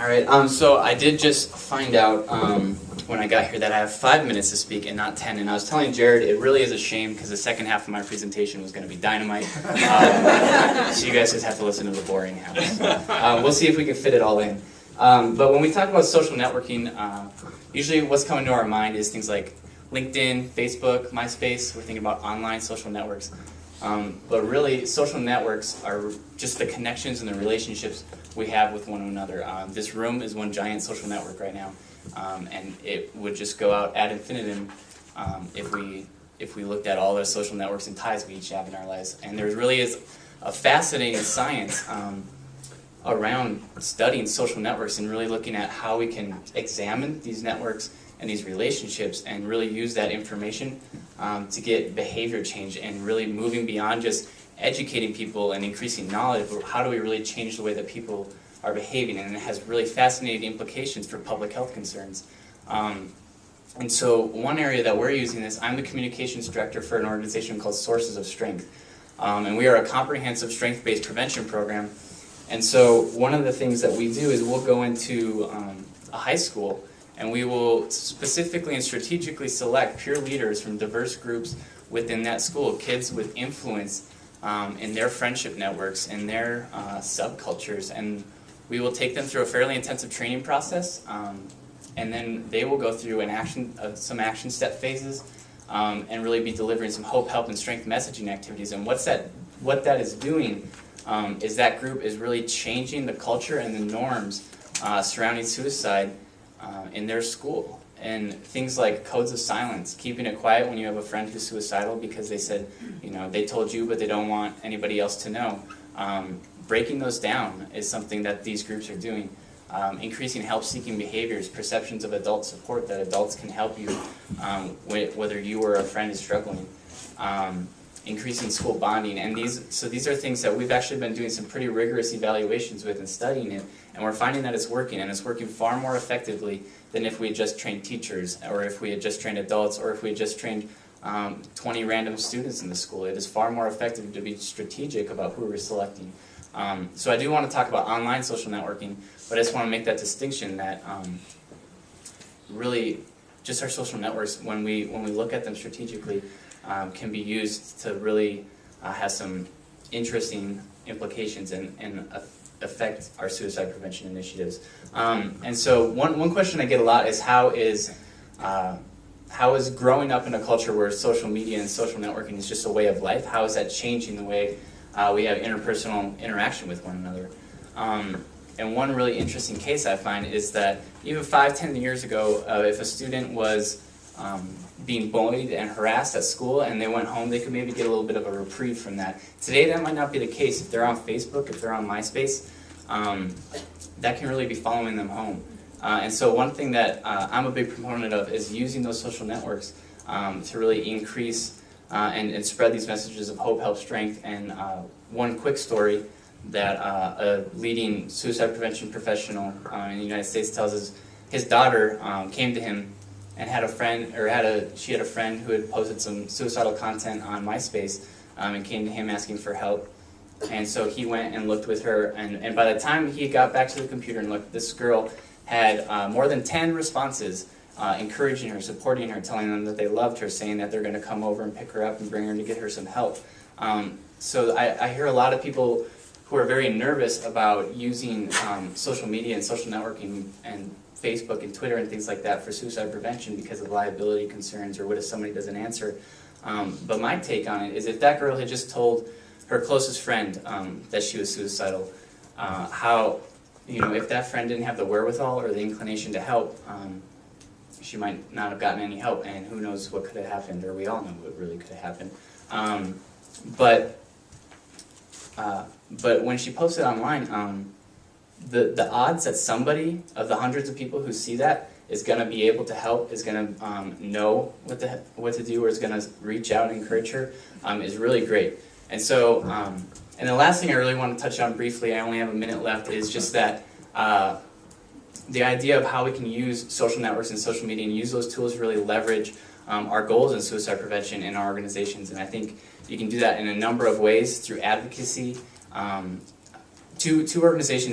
Alright, so I did just find out when I got here that I have 5 minutes to speak and not 10, and I was telling Jared it really is a shame because the second half of my presentation was going to be dynamite, so you guys just have to listen to the boring half. We'll see if we can fit it all in. But when we talk about social networking, usually what's coming to our mind is things like LinkedIn, Facebook, MySpace. We're thinking about online social networks. But really, social networks are just the connections and the relationships we have with one another. This room is one giant social network right now, and it would just go out ad infinitum if we looked at all the social networks and ties we each have in our lives. And there really is a fascinating science around studying social networks and really looking at how we can examine these networks and these relationships and really use that information to get behavior change and really moving beyond just educating people and increasing knowledge, but how do we really change the way that people are behaving? And it has really fascinating implications for public health concerns. And so one area that we're using this, I'm the communications director for an organization called Sources of Strength. And we are a comprehensive strength-based prevention program. And so one of the things that we do is we'll go into a high school and we will specifically and strategically select peer leaders from diverse groups within that school, kids with influence in their friendship networks and their subcultures. And we will take them through a fairly intensive training process, and then they will go through some action step phases and really be delivering some hope, help, and strength messaging activities. And what that is doing is that group is really changing the culture and the norms surrounding suicide in their school. And things like codes of silence, keeping it quiet when you have a friend who's suicidal because they said, you know, they told you but they don't want anybody else to know. Breaking those down is something that these groups are doing. Increasing help-seeking behaviors, perceptions of adult support that adults can help you whether you or a friend is struggling. Increasing school bonding, and these are things that we've actually been doing some pretty rigorous evaluations with and studying it, and we're finding that it's working, and it's working far more effectively than if we had just trained teachers, or if we had just trained adults, or if we had just trained 20 random students in the school. It is far more effective to be strategic about who we're selecting. So I do want to talk about online social networking, but I just want to make that distinction that really just our social networks, when we look at them strategically, can be used to really have some interesting implications and affect our suicide prevention initiatives. And so one question I get a lot is how is growing up in a culture where social media and social networking is just a way of life, how is that changing the way we have interpersonal interaction with one another? And one really interesting case I find is that even 5-10 years ago, if a student was being bullied and harassed at school and they went home, they could maybe get a little bit of a reprieve from that. Today that might not be the case. If they're on Facebook, if they're on MySpace, that can really be following them home. And so one thing that I'm a big proponent of is using those social networks to really increase and spread these messages of hope, help, strength. And one quick story that a leading suicide prevention professional in the United States tells us, his daughter came to him and had a friend, or she had a friend who had posted some suicidal content on MySpace and came to him asking for help. And so he went and looked with her, and by the time he got back to the computer and looked, this girl had more than 10 responses encouraging her, supporting her, telling them that they loved her, saying that they're going to come over and pick her up and bring her to get her some help. So I hear a lot of people who are very nervous about using social media and social networking and Facebook and Twitter and things like that for suicide prevention because of liability concerns or what if somebody doesn't answer. But my take on it is if that girl had just told her closest friend that she was suicidal, if that friend didn't have the wherewithal or the inclination to help, she might not have gotten any help, and who knows what could have happened, or we all know what really could have happened. But when she posted online, the odds that somebody of the hundreds of people who see that is going to be able to help, is going to know what to do, or is going to reach out and encourage her is really great. And so, and the last thing I really want to touch on briefly, I only have a minute left, is just that the idea of how we can use social networks and social media and use those tools to really leverage our goals in suicide prevention in our organizations. And I think you can do that in a number of ways through advocacy. Two organizations